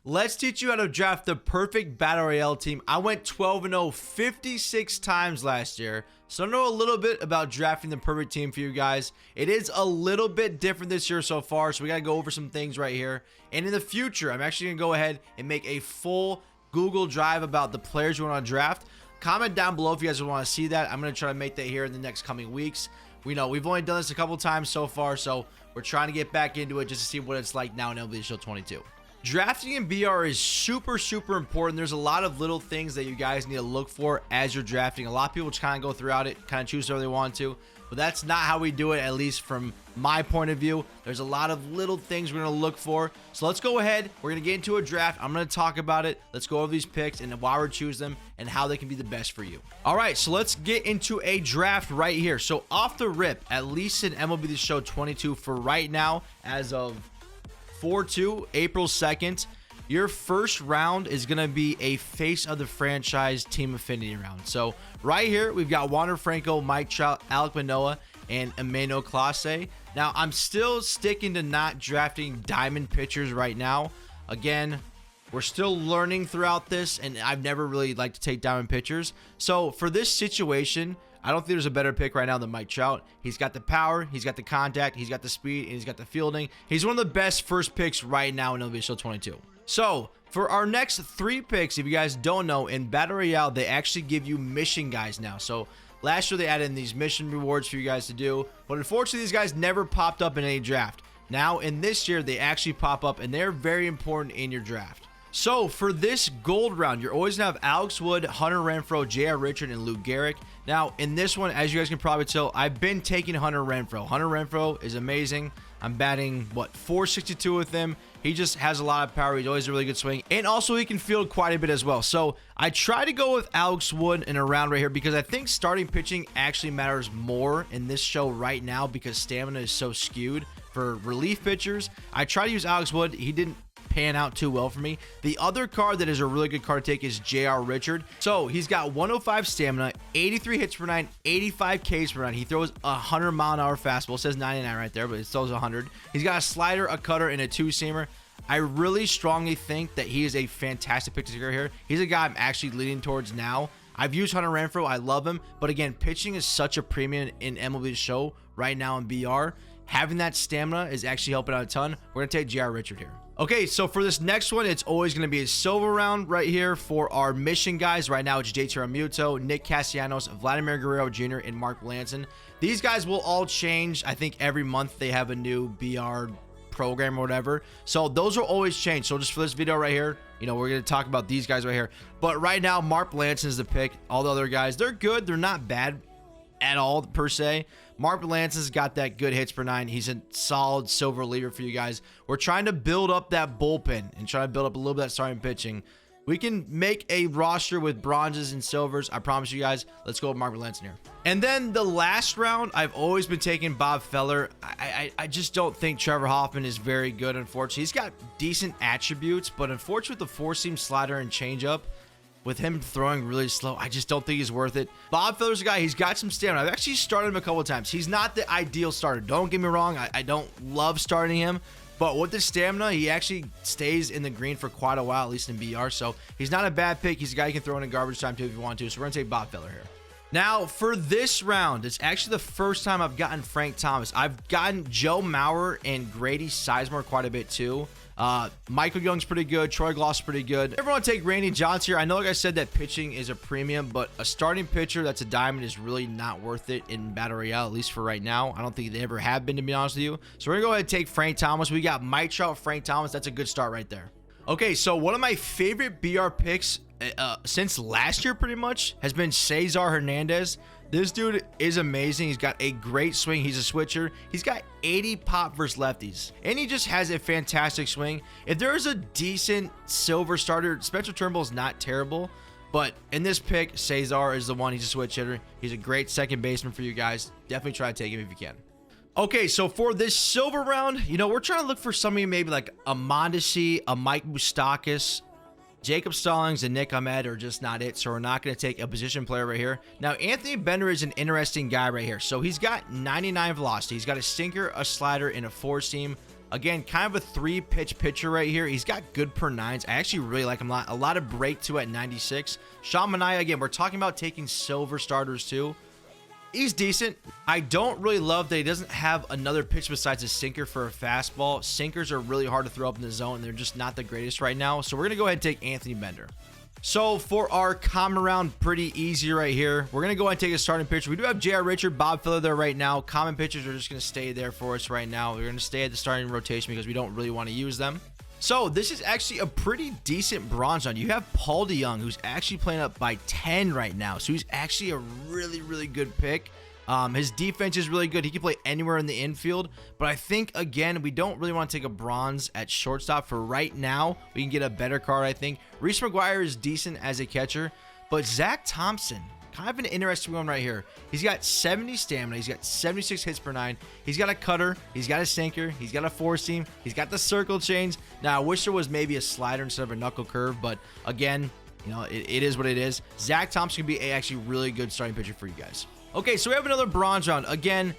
Let's teach you how to draft the perfect Battle Royale team. I went 12-0 56 times last year, so I know a little bit about drafting the perfect team for you guys. It is a little bit different this year so far, so we got to go over some things right here. And in the future, I'm actually going to go ahead and make a full Google Drive about the players you want to draft. Comment down below if you guys want to see that. I'm going to try to make that here in the next coming weeks. We know we've only done this a couple times so far, so we're trying to get back into it just to see what it's like now in MLB The Show 22. Drafting in BR is super important. There's a lot of little things that you guys need to look for as you're drafting. A lot of people just kind of go throughout it, kind of choose whatever they want to, but that's not how we do it, at least from my point of view. There's a lot of little things we're going to look for. So let's go ahead. We're going to get into a draft. I'm going to talk about it. Let's go over these picks and why we choose them and how they can be the best for you. All right, so let's get into a draft right here. So off the rip, at least in MLB The Show 22 for right now, as of 4/2, April 2nd, your first round is going to be a face of the franchise team affinity round. So right here, we've got Wander Franco, Mike Trout, Alek Manoah, and Emmanuel Clase. Now, I'm still sticking to not drafting diamond pitchers right now. Again, we're still learning throughout this, and I've never really liked to take diamond pitchers. So for this situation, I don't think there's a better pick right now than Mike Trout. He's got the power, he's got the contact, he's got the speed, and he's got the fielding. He's one of the best first picks right now in MLB The Show 22. So for our next 3 picks, if you guys don't know, in Battle Royale, they actually give you mission guys now. So last year they added in these mission rewards for you guys to do, but unfortunately these guys never popped up in any draft. Now in this year, they actually pop up, and they're very important in your draft. So for this gold round, you're always gonna have Alex Wood, Hunter Renfroe, J.R. Richard, and Lou Gehrig. Now in this one, as you guys can probably tell, I've been taking Hunter Renfroe. Hunter Renfroe is amazing. I'm batting, what, 462 with him. He just has a lot of power. He's always a really good swing. And also he can field quite a bit as well. So I try to go with Alex Wood in a round right here because I think starting pitching actually matters more in this show right now because stamina is so skewed for relief pitchers. I try to use Alex Wood. He didn't pan out too well for me. The other card that is a really good card to take is J.R. Richard. So he's got 105 stamina, 83 hits per 9, 85 Ks per 9. He throws a 100-mile-an-hour fastball. It says 99 right there, but it throws 100. He's got a slider, a cutter, and a 2-seamer. I really strongly think that he is a fantastic pick to take here. He's a guy I'm actually leaning towards now. I've used Hunter Renfroe. I love him. But again, pitching is such a premium in MLB The Show right now in BR. Having that stamina is actually helping out a ton. We're going to take J.R. Richard here. Okay, so for this next one, it's always going to be a silver round right here for our mission guys. Right now, it's JT Realmuto, Nick Castellanos, Vladimir Guerrero Jr., and Mark Melanson. These guys will all change. I think every month they have a new BR program or whatever. So those will always change. So just for this video right here, you know, we're going to talk about these guys right here. But right now, Mark Melanson is the pick. All the other guys, they're good. They're not bad at all per se. Mark Melanson's got that good hits per 9. He's a solid silver reliever for you guys. We're trying to build up that bullpen and try to build up a little bit of that starting pitching. We can make a roster with bronzes and silvers. I promise you guys. Let's go with Mark Melanson here. And then the last round, I've always been taking Bob Feller. I just don't think Trevor Hoffman is very good, unfortunately. He's got decent attributes, but unfortunately with the 4-seam slider and changeup, with him throwing really slow, I just don't think he's worth it. Bob Feller's a guy, he's got some stamina. I've actually started him a couple of times. He's not the ideal starter. Don't get me wrong. I don't love starting him. But with the stamina, he actually stays in the green for quite a while, at least in BR. So he's not a bad pick. He's a guy you can throw in garbage time too if you want to. So we're going to take Bob Feller here. Now, for this round, it's actually the first time I've gotten Frank Thomas. I've gotten Joe Mauer and Grady Sizemore quite a bit too. Michael Young's pretty good. Troy Gloss pretty good. Everyone take Randy Johnson here. I know, like I said, that pitching is a premium, but a starting pitcher that's a diamond is really not worth it in Battle Royale, at least for right now. I don't think they ever have been, to be honest with you. So we're going to go ahead and take Frank Thomas. We got Mike Trout, Frank Thomas. That's a good start right there. Okay, so one of my favorite BR picks since last year pretty much has been Cesar Hernandez. This dude is amazing. He's got a great swing. He's a switcher. He's got 80 pop versus lefties, and he just has a fantastic swing. If there is a decent silver starter, Spencer Turnbull is not terrible, but in this pick, Cesar is the one. He's a switch hitter. He's a great second baseman for you guys. Definitely try to take him if you can. Okay, so for this silver round, you know, we're trying to look for somebody maybe like a Mondesi, a Mike Moustakas. Jacob Stallings and Nick Ahmed are just not it, so we're not going to take a position player right here. Now, Anthony Bender is an interesting guy right here. So he's got 99 velocity. He's got a sinker, a slider, and a 4-seam. Again, kind of a 3-pitch pitcher right here. He's got good per nines. I actually really like him a lot. A lot of break too at 96. Manaya, again, we're talking about taking silver starters too. He's decent. I don't really love that he doesn't have another pitch besides a sinker for a fastball. Sinkers are really hard to throw up in the zone. They're just not the greatest right now. So we're going to go ahead and take Anthony Bender. So for our common round, pretty easy right here. We're going to go ahead and take a starting pitcher. We do have J.R. Richard, Bob Filler there right now. Common pitchers are just going to stay there for us right now. We're going to stay at the starting rotation because we don't really want to use them. So this is actually a pretty decent bronze round. You have Paul DeYoung, who's actually playing up by 10 right now. So he's actually a really, really good pick. His defense is really good. He can play anywhere in the infield, but I think, again, we don't really want to take a bronze at shortstop for right now. We can get a better card, I think. Reese McGuire is decent as a catcher, but Zach Thompson, kind of an interesting one right here. He's got 70 stamina. He's got 76 hits per 9. He's got a cutter. He's got a sinker. He's got a four seam. He's got the circle change. Now, I wish there was maybe a slider instead of a knuckle curve, but again, you know, it is what it is. Zach Thompson can be a actually really good starting pitcher for you guys. Okay, so we have another bronze round. Again,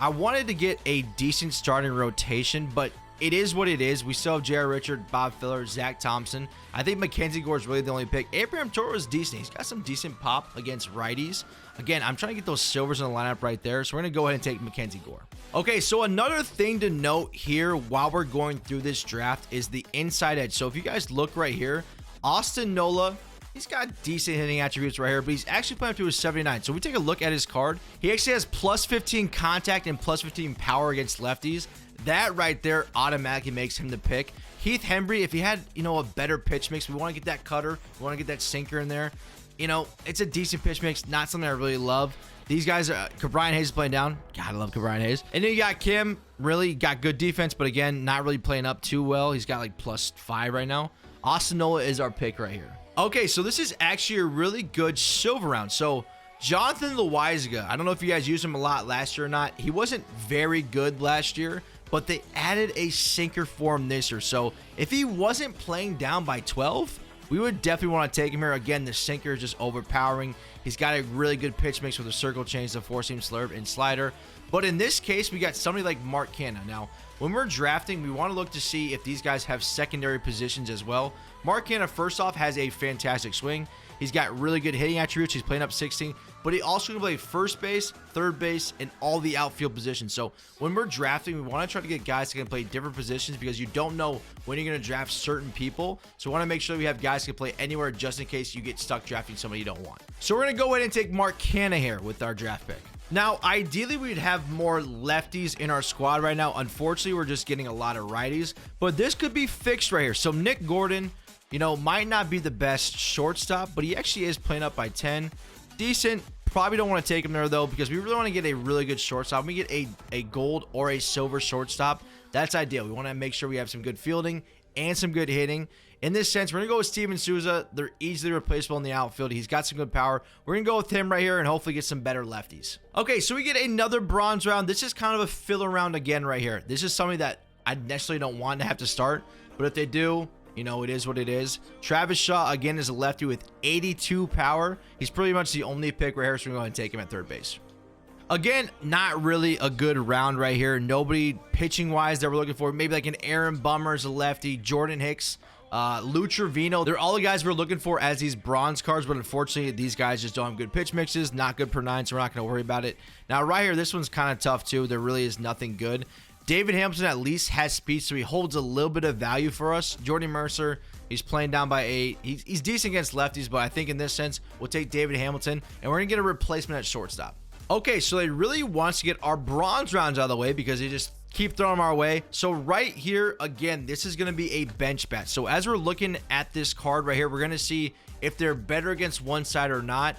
I wanted to get a decent starting rotation, but it is what it is. We still have J.R. Richard, Bob Filler, Zach Thompson. I think Mackenzie Gore is really the only pick. Abraham Toro is decent. He's got some decent pop against righties. Again, I'm trying to get those silvers in the lineup right there, so we're going to go ahead and take Mackenzie Gore. Okay, so another thing to note here while we're going through this draft is the inside edge. So if you guys look right here, Austin Nola, he's got decent hitting attributes right here, but he's actually playing up to his 79. So we take a look at his card. He actually has plus 15 contact and plus 15 power against lefties. That right there automatically makes him the pick. Heath Hembry, if he had, you know, a better pitch mix, we want to get that cutter, we want to get that sinker in there. You know, it's a decent pitch mix, not something I really love. These guys are, Brian Hayes is playing down. God, I love Brian Hayes. And then you got Kim, really got good defense, but again, not really playing up too well. He's got like plus 5 right now. Austin Nola is our pick right here. Okay, so this is actually a really good silver round. So Jonathan Loaizaga, I don't know if you guys used him a lot last year or not. He wasn't very good last year, but they added a sinker for him this year. So if he wasn't playing down by 12, we would definitely want to take him here. Again, the sinker is just overpowering. He's got a really good pitch mix with a circle change, the four-seam slurve, and slider. But in this case, we got somebody like Mark Canha. Now, when we're drafting, we want to look to see if these guys have secondary positions as well. Mark Canha, first off, has a fantastic swing. He's got really good hitting attributes. He's playing up 16, but he also can play first base, third base, and all the outfield positions. So when we're drafting, we want to try to get guys that can play different positions because you don't know when you're going to draft certain people. So we want to make sure we have guys that can play anywhere just in case you get stuck drafting somebody you don't want. So we're going to go ahead and take Mark Canha here with our draft pick. Now, ideally, we'd have more lefties in our squad right now. Unfortunately, we're just getting a lot of righties, but this could be fixed right here. So Nick Gordon, you know, might not be the best shortstop, but he actually is playing up by 10. Decent. Probably don't want to take him there, though, because we really want to get a really good shortstop. We get a gold or a silver shortstop. That's ideal. We want to make sure we have some good fielding and some good hitting. In this sense, we're going to go with Steven Souza. They're easily replaceable in the outfield. He's got some good power. We're going to go with him right here and hopefully get some better lefties. Okay, so we get another bronze round. This is kind of a filler round again right here. This is something that I necessarily don't want to have to start, but if they do, you know, it is what it is. Travis Shaw, again, is a lefty with 82 power. He's pretty much the only pick right here, so we're going to take him at third base. Again, not really a good round right here. Nobody pitching-wise that we're looking for. Maybe like an Aaron Bummer as a lefty, Jordan Hicks, Lou Trevino. They're all the guys we're looking for as these bronze cards, but unfortunately, these guys just don't have good pitch mixes, not good per 9, so we're not going to worry about it. Now, right here, this one's kind of tough, too. There really is nothing good. David Hamilton at least has speed, so he holds a little bit of value for us. Jordy Mercer, he's playing down by 8. He's decent against lefties, but I think in this sense, we'll take David Hamilton, and we're going to get a replacement at shortstop. Okay, so they really want to get our bronze rounds out of the way because they just keep throwing them our way. So right here, again, this is going to be a bench bat. So as we're looking at this card right here, we're going to see if they're better against one side or not.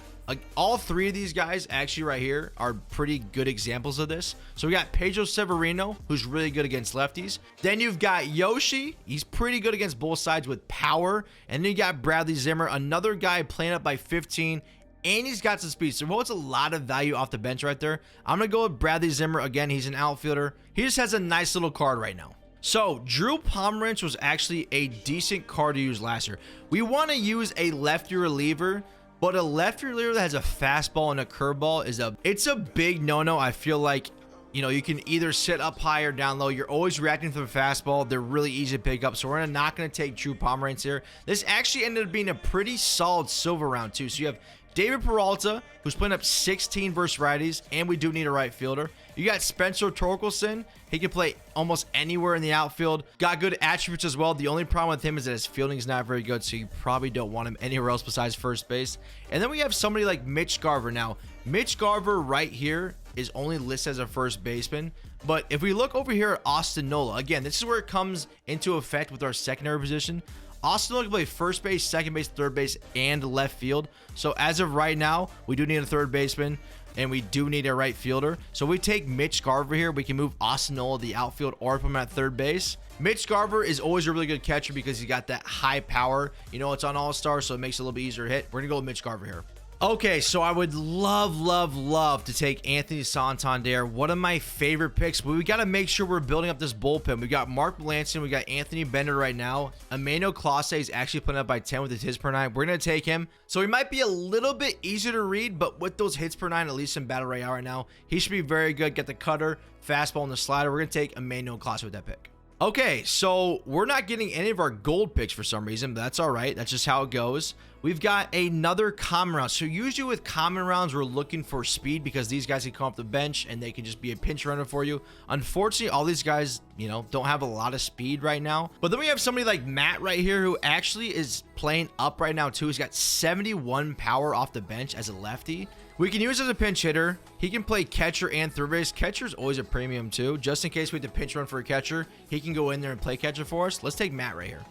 All three of these guys actually right here are pretty good examples of this. So we got Pedro Severino, who's really good against lefties. Then you've got Yoshi. He's pretty good against both sides with power. And then you got Bradley Zimmer, another guy playing up by 15. And he's got some speed. So it's a lot of value off the bench right there. I'm going to go with Bradley Zimmer. Again, he's an outfielder. He just has a nice little card right now. So Drew Pomerance was actually a decent card to use last year. We want to use a lefty reliever, but a lefty reliever that has a fastball and a curveball it's a big no-no. I feel like You know, you can either sit up high or down low. You're always reacting to the fastball. They're really easy to pick up. So we're not going to take true Pomerance here. This actually ended up being a pretty solid silver round too. So you have David Peralta, who's putting up 16 versus righties, and we do need a right fielder. You got Spencer Torkelson. He can play almost anywhere in the outfield. Got good attributes as well. The only problem with him is that his fielding is not very good, so you probably don't want him anywhere else besides first base. And then we have somebody like Mitch Garver. Now, Mitch Garver right here is only listed as a first baseman, but if we look over here at Austin Nola, again, this is where it comes into effect with our secondary position. Austin Nola can play first base, second base, third base, and left field. So as of right now, we do need a third baseman, and we do need a right fielder. So we take Mitch Garver here. We can move Austin Nola to the outfield or put him at third base. Mitch Garver is always a really good catcher because he's got that high power. You know, it's on All-Star, so it makes it a little bit easier to hit. We're going to go with Mitch Garver here. Okay, so I would love to take Anthony Santander, one of my favorite picks, but we got to make sure we're building up this bullpen. We got Mark Melanson, we got Anthony Bender right now. Emmanuel Clase is actually putting up by 10 with his hits per 9. We're going to take him. So he might be a little bit easier to read, but with those hits per 9, at least in Battle Royale right now, he should be very good. Get the cutter, fastball, and the slider. We're going to take Emmanuel Clase with that pick. Okay, so we're not getting any of our gold picks for some reason, but that's all right. That's just how it goes. We've got another common round. So usually with common rounds, we're looking for speed because these guys can come off the bench and they can just be a pinch runner for you. Unfortunately, all these guys, you know, don't have a lot of speed right now. But then we have somebody like Matt right here who actually is playing up right now too. He's got 71 power off the bench as a lefty. We can use as a pinch hitter. He can play catcher and third base. Catcher's always a premium too. Just in case we have to pinch run for a catcher, he can go in there and play catcher for us. Let's take Matt right here.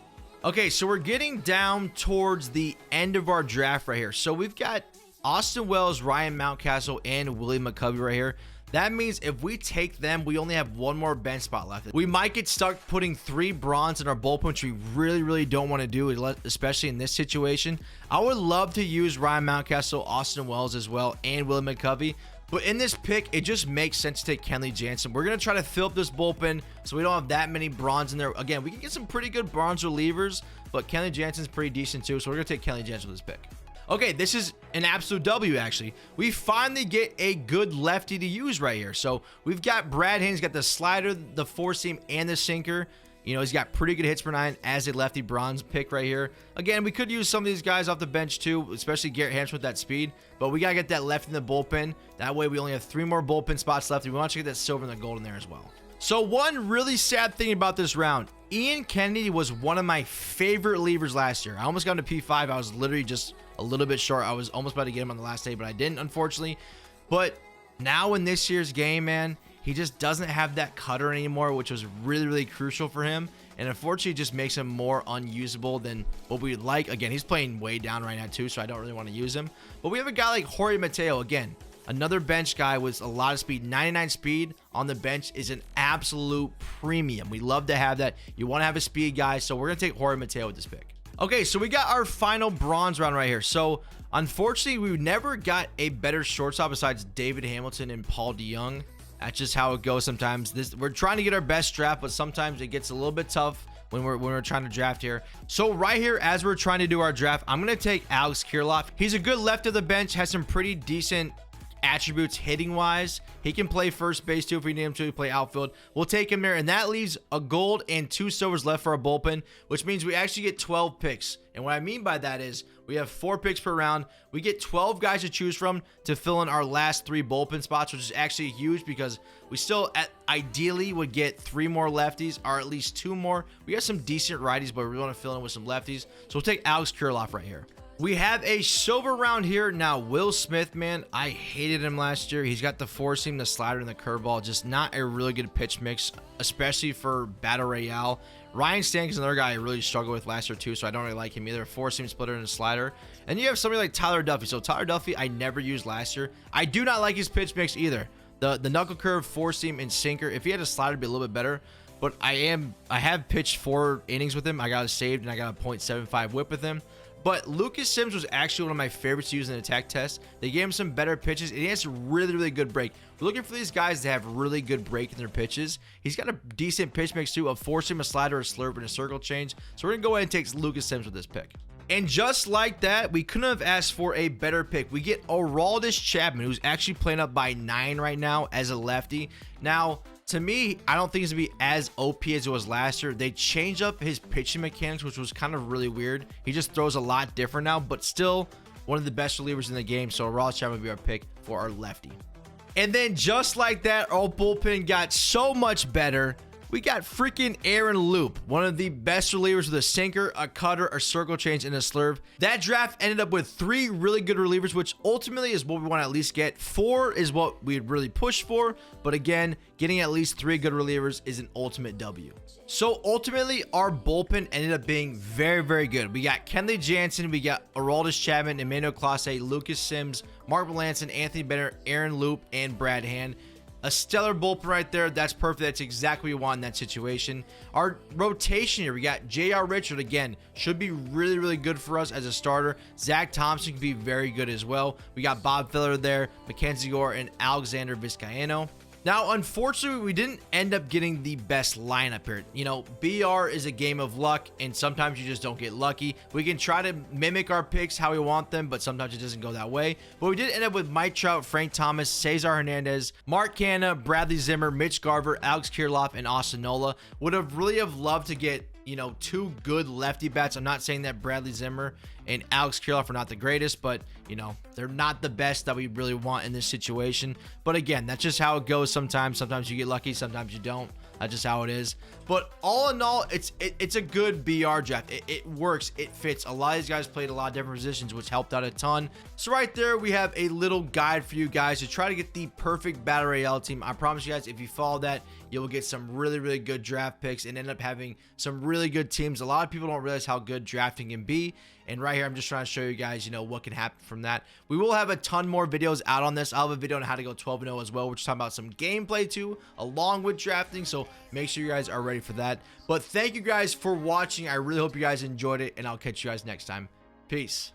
Okay, so we're getting down towards the end of our draft right here. So we've got Austin Wells, Ryan Mountcastle, and Willie McCovey right here. That means if we take them, we only have one more bench spot left. We might get stuck putting 3 bronze in our bullpen, which we really don't want to do, especially in this situation. I would love to use Ryan Mountcastle, Austin Wells as well, and Willie McCovey. But in this pick, it just makes sense to take Kenley Jansen. We're going to try to fill up this bullpen so we don't have that many bronze in there. Again, we can get some pretty good bronze relievers, but Kenley Jansen's pretty decent too, so we're going to take Kenley Jansen with this pick. Okay, this is an absolute W, actually. We finally get a good lefty to use right here. So we've got Brad Haynes, got the slider, the four seam, and the sinker. You know, he's got pretty good hits per 9 as a lefty bronze pick right here. Again, we could use some of these guys off the bench too, especially Garrett Hampson with that speed. But we got to get that left in the bullpen. That way we only have 3 more bullpen spots left. We want to get that silver and the gold in there as well. So one really sad thing about this round, Ian Kennedy was one of my favorite relievers last year. I almost got him to P5. I was literally just a little bit short. I was almost about to get him on the last day, but I didn't, unfortunately. But now in this year's game, man, he just doesn't have that cutter anymore, which was really crucial for him. And unfortunately, it just makes him more unusable than what we'd like. Again, he's playing way down right now too, so I don't really want to use him. But we have a guy like Jory Mateo. Again, another bench guy with a lot of speed. 99 speed on the bench is an absolute premium. We love to have that. You want to have a speed guy, so we're going to take Jory Mateo with this pick. Okay, so we got our final bronze round right here. So unfortunately, we never got a better shortstop besides David Hamilton and Paul DeYoung. That's just how it goes sometimes. We're trying to get our best draft, but sometimes it gets a little bit tough when we're trying to draft here. So right here, as we're trying to do our draft, I'm going to take Alex Kerloff. He's a good left of the bench, has some pretty decent attributes hitting wise. He can play first base too if we need him to play outfield. We'll take him there, and that leaves a gold and 2 silvers left for our bullpen, which means we actually get 12 picks. And what I mean by that is we have 4 picks per round. We get 12 guys to choose from to fill in our last 3 bullpen spots, which is actually huge because we still ideally would get 3 more lefties or at least 2 more. We got some decent righties, but we want to fill in with some lefties. So we'll take Alex Kerloff right here. We have a silver round here. Now, Will Smith, man, I hated him last year. He's got the four seam, the slider, and the curveball. Just not a really good pitch mix, especially for Battle Royale. Ryan Stank is another guy I really struggled with last year too, so I don't really like him either. Four seam splitter and a slider. And you have somebody like Tyler Duffy. So Tyler Duffy, I never used last year. I do not like his pitch mix either. The knuckle curve, four seam, and sinker. If he had a slider, it'd be a little bit better. But I have pitched 4 innings with him. I got it saved, and I got a .75 whip with him. But Lucas Sims was actually one of my favorites to use in the tech test. They gave him some better pitches, and he has a really good break. We're looking for these guys to have really good break in their pitches. He's got a decent pitch mix too, a four seam, a slider, a slurp, and a circle change. So we're gonna go ahead and take Lucas Sims with this pick. And just like that, we couldn't have asked for a better pick. We get Aroldis Chapman, who's actually playing up by 9 right now as a lefty. Now, to me, I don't think it's going to be as OP as it was last year. They changed up his pitching mechanics, which was kind of really weird. He just throws a lot different now, but still one of the best relievers in the game. So Aroldis Chapman will be our pick for our lefty. And then just like that, our bullpen got so much better. We got freaking Aaron Loup, one of the best relievers with a sinker, a cutter, a circle change, and a slurve. That draft ended up with 3 really good relievers, which ultimately is what we want to at least get. 4 is what we'd really push for, but again, getting at least 3 good relievers is an ultimate W. So ultimately, our bullpen ended up being very, very good. We got Kenley Jansen, we got Aroldis Chapman, Emmanuel Clase, Lucas Sims, Mark Melanson, Anthony Bennett, Aaron Loup, and Brad Hand. A stellar bullpen right there. That's perfect. That's exactly what we want in that situation. Our rotation here, we got J.R. Richard again. Should be really, really good for us as a starter. Zach Thompson can be very good as well. We got Bob Filler there, Mackenzie Gore, and Alexander Vizcaino. Now, unfortunately, we didn't end up getting the best lineup here. You know, BR is a game of luck, and sometimes you just don't get lucky. We can try to mimic our picks how we want them, but sometimes it doesn't go that way. But we did end up with Mike Trout, Frank Thomas, Cesar Hernandez, Mark Canha, Bradley Zimmer, Mitch Garver, Alex Kerloff, and Austin Nola. Would have really loved to get, you know, 2 good lefty bats. I'm not saying that Bradley Zimmer and Alex Kerloff are not the greatest, but, you know, they're not the best that we really want in this situation. But again, that's just how it goes sometimes. Sometimes you get lucky, sometimes you don't. That's just how it is. But all in all, it's a good BR draft. It works. It fits. A lot of these guys played a lot of different positions, which helped out a ton. So right there, we have a little guide for you guys to try to get the perfect Battle Royale team. I promise you guys, if you follow that, you will get some really, really good draft picks and end up having some really good teams. A lot of people don't realize how good drafting can be. And right here, I'm just trying to show you guys, you know, what can happen from that. We will have a ton more videos out on this. I'll have a video on how to go 12-0 as well, which is talking about some gameplay too, along with drafting. So make sure you guys are ready for that. But thank you guys for watching. I really hope you guys enjoyed it, and I'll catch you guys next time. Peace.